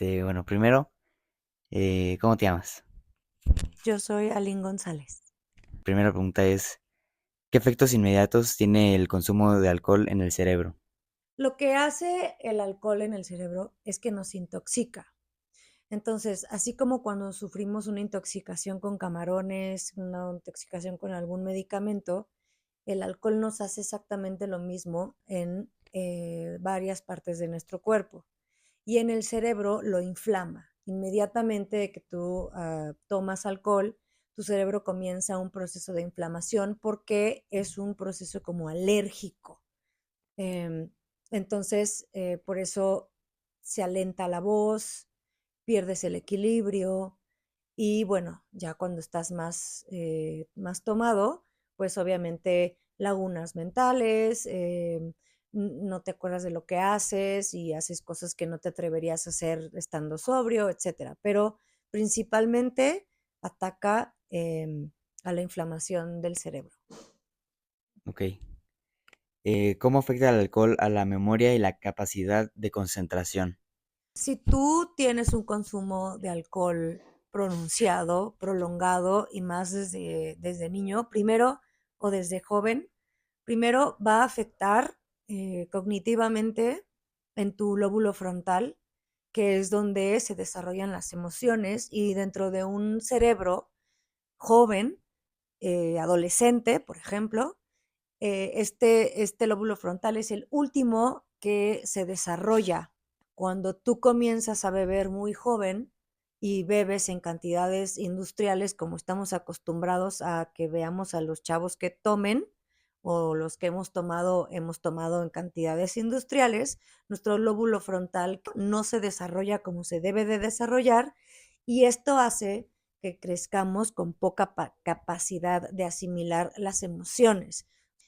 Bueno, primero, ¿cómo te llamas? Yo soy Aline González. Primera pregunta es, ¿qué efectos inmediatos tiene el consumo de alcohol en el cerebro? Lo que hace el alcohol en el cerebro es que nos intoxica. Entonces, así como cuando sufrimos una intoxicación con camarones, una intoxicación con algún medicamento, el alcohol nos hace exactamente lo mismo en varias partes de nuestro cuerpo. Y en el cerebro lo inflama. Inmediatamente que tú tomas alcohol, tu cerebro comienza un proceso de inflamación porque es un proceso como alérgico. Em, entonces, por eso se alenta la voz, pierdes el equilibrio y bueno, ya cuando estás más tomado, pues obviamente lagunas mentales, no te acuerdas de lo que haces y haces cosas que no te atreverías a hacer estando sobrio, etcétera. Pero principalmente ataca a la inflamación del cerebro. Ok. ¿Cómo afecta el alcohol a la memoria y la capacidad de concentración? Si tú tienes un consumo de alcohol pronunciado, prolongado y más desde niño, primero o desde joven, primero va a afectar cognitivamente en tu lóbulo frontal, que es donde se desarrollan las emociones y dentro de un cerebro joven, adolescente, por ejemplo, este lóbulo frontal es el último que se desarrolla cuando tú comienzas a beber muy joven y bebes en cantidades industriales como estamos acostumbrados a que veamos a los chavos que tomen o los que hemos tomado en cantidades industriales, nuestro lóbulo frontal no se desarrolla como se debe de desarrollar y esto hace que crezcamos con poca capacidad de asimilar las emociones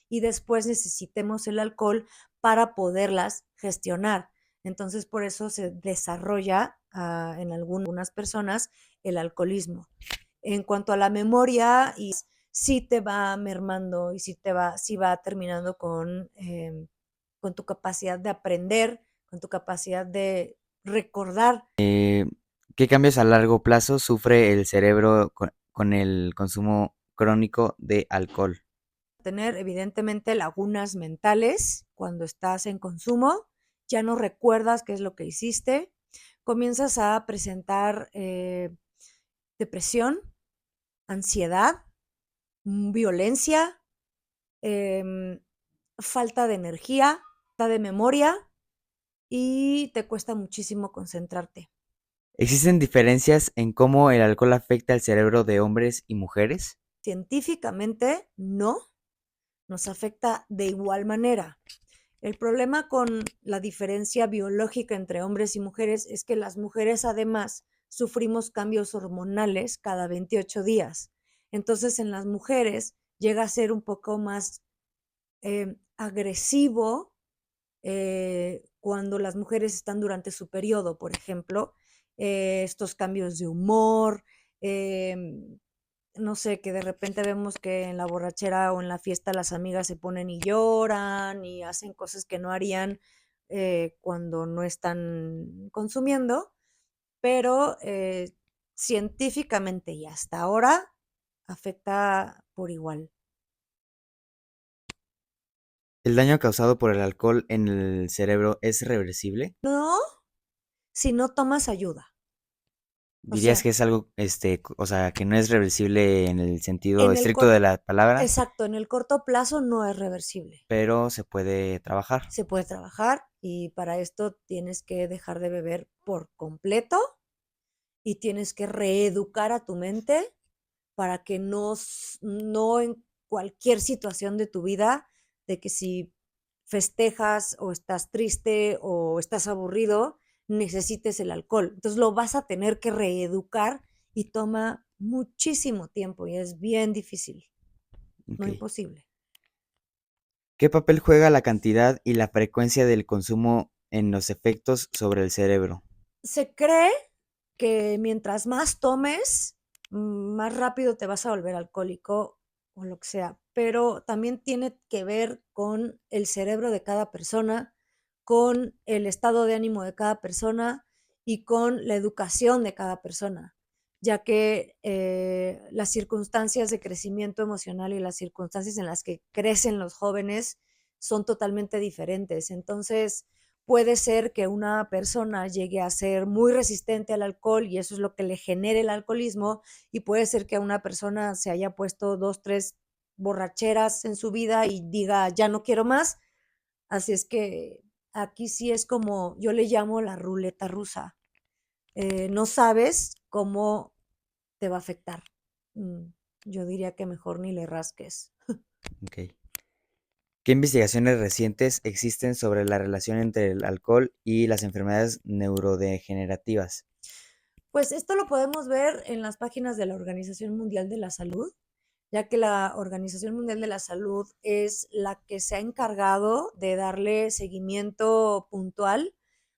y después necesitemos el alcohol para poderlas gestionar. Entonces, por eso se desarrolla en algunas personas el alcoholismo. En cuanto a la memoria, y sí te va mermando y sí va terminando con tu capacidad de aprender, con tu capacidad de recordar. ¿Qué cambios a largo plazo sufre el cerebro con el consumo crónico de alcohol? Tener evidentemente lagunas mentales cuando estás en consumo, ya no recuerdas qué es lo que hiciste, comienzas a presentar depresión, ansiedad, violencia, eh, falta de energía, falta de memoria y te cuesta muchísimo concentrarte. ¿Existen diferencias en cómo el alcohol afecta el cerebro de hombres y mujeres? Científicamente no nos afecta de igual manera. El problema con la diferencia biológica entre hombres y mujeres es que las mujeres además sufrimos cambios hormonales cada 28 días. Entonces en las mujeres llega a ser un poco más agresivo cuando las mujeres están durante su periodo, por ejemplo, estos cambios de humor, eh, no sé, que de repente vemos que en la borrachera o en la fiesta las amigas se ponen y lloran y hacen cosas que no harían cuando no están consumiendo, pero científicamente y hasta ahora afecta por igual. ¿El daño causado por el alcohol en el cerebro es reversible? No, si no tomas ayuda. O ¿Dirías sea, que es algo, o sea, que no es reversible en el sentido en el estricto de la palabra, exacto, en el corto plazo no es reversible. pero se puede trabajar? Se puede trabajar y para esto tienes que dejar de beber por completo y tienes que reeducar a tu mente para que no en cualquier situación de tu vida, de que si festejas o estás triste o estás aburrido, necesites el alcohol. Entonces lo vas a tener que reeducar y toma muchísimo tiempo y es bien difícil, Ok. no imposible. ¿Qué papel juega la cantidad y la frecuencia del consumo en los efectos sobre el cerebro? Se cree que mientras más tomes, más rápido te vas a volver alcohólico o lo que sea, pero también tiene que ver con el cerebro de cada persona, con el estado de ánimo de cada persona y con la educación de cada persona, ya que las circunstancias de crecimiento emocional y las circunstancias en las que crecen los jóvenes son totalmente diferentes. Entonces, puede ser que una persona llegue a ser muy resistente al alcohol y eso es lo que le genere el alcoholismo, y puede ser que una persona se haya puesto 2, 3 borracheras en su vida y diga, ya no quiero más. Así es que aquí sí es como yo le llamo la ruleta rusa. No sabes cómo te va a afectar. Mm, yo diría que mejor ni le rasques. Ok. ¿Qué investigaciones recientes existen sobre la relación entre el alcohol y las enfermedades neurodegenerativas? Pues esto lo podemos ver en las páginas de la Organización Mundial de la Salud, ya que la Organización Mundial de la Salud es la que se ha encargado de darle seguimiento puntual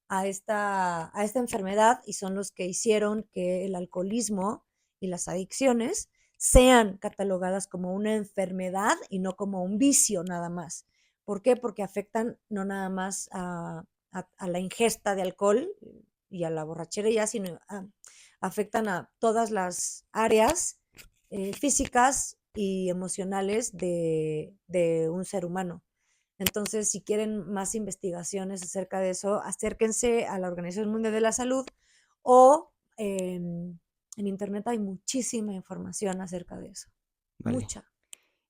a esta enfermedad, y son los que hicieron que el alcoholismo y las adicciones sean catalogadas como una enfermedad y no como un vicio nada más. ¿Por qué? Porque afectan no nada más a la ingesta de alcohol y a la borrachera ya, sino afectan a todas las áreas físicas y emocionales de un ser humano. Entonces, si quieren más investigaciones acerca de eso, acérquense a la Organización Mundial de la Salud o en Internet hay muchísima información acerca de eso. Vale. Mucha.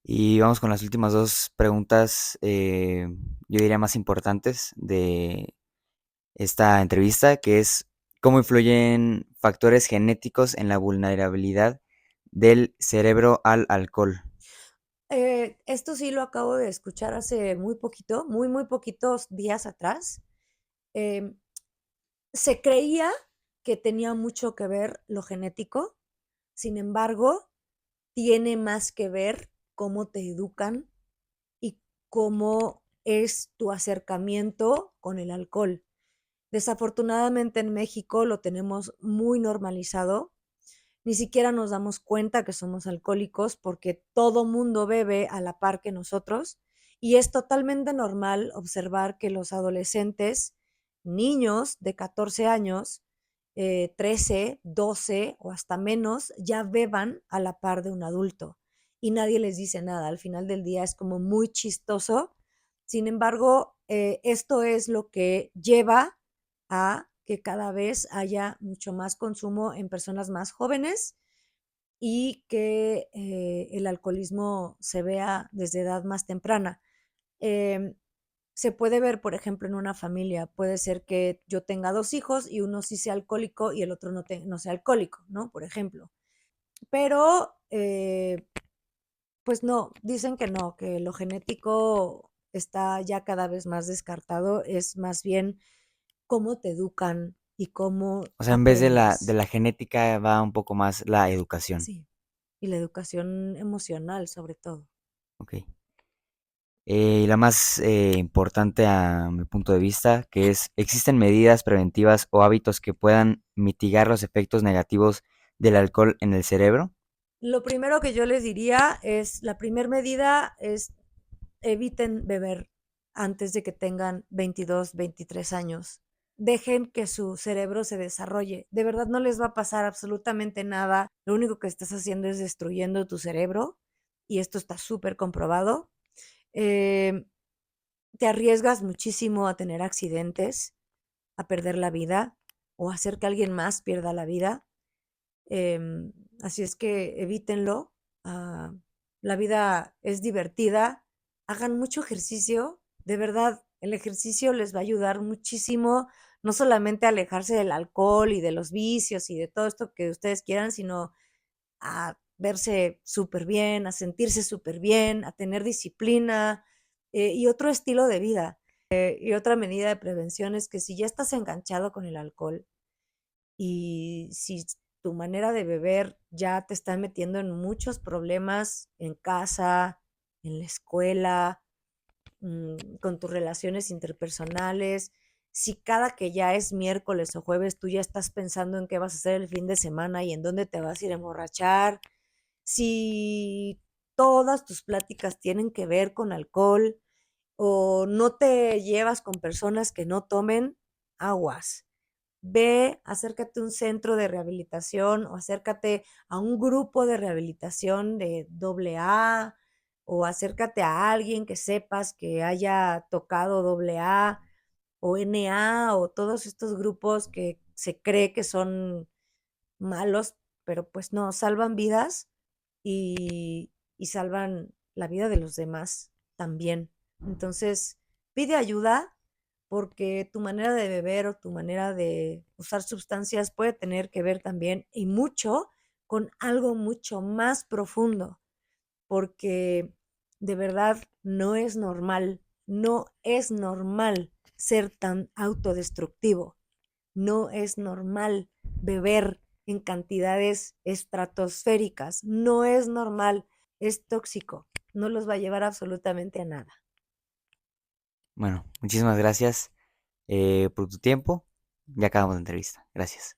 Y vamos con las últimas dos preguntas, yo diría más importantes de esta entrevista, que es ¿cómo influyen factores genéticos en la vulnerabilidad del cerebro al alcohol? Esto sí lo acabo de escuchar hace muy poquito, muy, muy poquitos días atrás. Eh, Se creía que tenía mucho que ver lo genético, sin embargo, tiene más que ver cómo te educan y cómo es tu acercamiento con el alcohol. Desafortunadamente en México lo tenemos muy normalizado. Ni siquiera nos damos cuenta que somos alcohólicos porque todo mundo bebe a la par que nosotros, y es totalmente normal observar que los adolescentes, niños de 14 años, 13, 12 o hasta menos, ya beban a la par de un adulto y nadie les dice nada. Al final del día es como muy chistoso. Sin embargo, esto es lo que lleva a que cada vez haya mucho más consumo en personas más jóvenes y que el alcoholismo se vea desde edad más temprana. Eh, Se puede ver, por ejemplo, en una familia, puede ser que yo tenga dos hijos y uno sí sea alcohólico y el otro no sea alcohólico, ¿no? Por ejemplo. Pero, pues no, dicen que no, que lo genético está ya cada vez más descartado, es más bien cómo te educan y cómo O sea, en vez de aprendes. la genética va un poco más la educación. Sí, y la educación emocional sobre todo. Ok. Y la más importante a mi punto de vista, que es, ¿existen medidas preventivas o hábitos que puedan mitigar los efectos negativos del alcohol en el cerebro? Lo primero que yo les diría es, la primera medida es eviten beber antes de que tengan 22, 23 años. Dejen que su cerebro se desarrolle. De verdad no les va a pasar absolutamente nada. Lo único que estás haciendo es destruyendo tu cerebro y esto está súper comprobado. Eh, Te arriesgas muchísimo a tener accidentes, a perder la vida o a hacer que alguien más pierda la vida. Em, Así es que evítenlo. Ah, la vida es divertida. Hagan mucho ejercicio. De verdad, el ejercicio les va a ayudar muchísimo, no solamente a alejarse del alcohol y de los vicios y de todo esto que ustedes quieran, sino a verse súper bien, a sentirse súper bien, a tener disciplina y otro estilo de vida. Y otra medida de prevención es que si ya estás enganchado con el alcohol, y si tu manera de beber ya te está metiendo en muchos problemas en casa, en la escuela, con tus relaciones interpersonales, si cada que ya es miércoles o jueves tú ya estás pensando en qué vas a hacer el fin de semana y en dónde te vas a ir a emborrachar, si todas tus pláticas tienen que ver con alcohol o no te llevas con personas que no tomen, aguas. ve, acércate a un centro de rehabilitación o acércate a un grupo de rehabilitación de AA o acércate a alguien que sepas que haya tocado AA o NA o todos estos grupos que se cree que son malos, pero pues no, salvan vidas y salvan la vida de los demás también. Entonces, pide ayuda porque tu manera de beber o tu manera de usar sustancias puede tener que ver también y mucho con algo mucho más profundo, porque de verdad no es normal ser tan autodestructivo, no es normal beber en cantidades estratosféricas, no es normal, es tóxico, no los va a llevar absolutamente a nada. Bueno, muchísimas gracias por tu tiempo. Ya acabamos la entrevista. Gracias.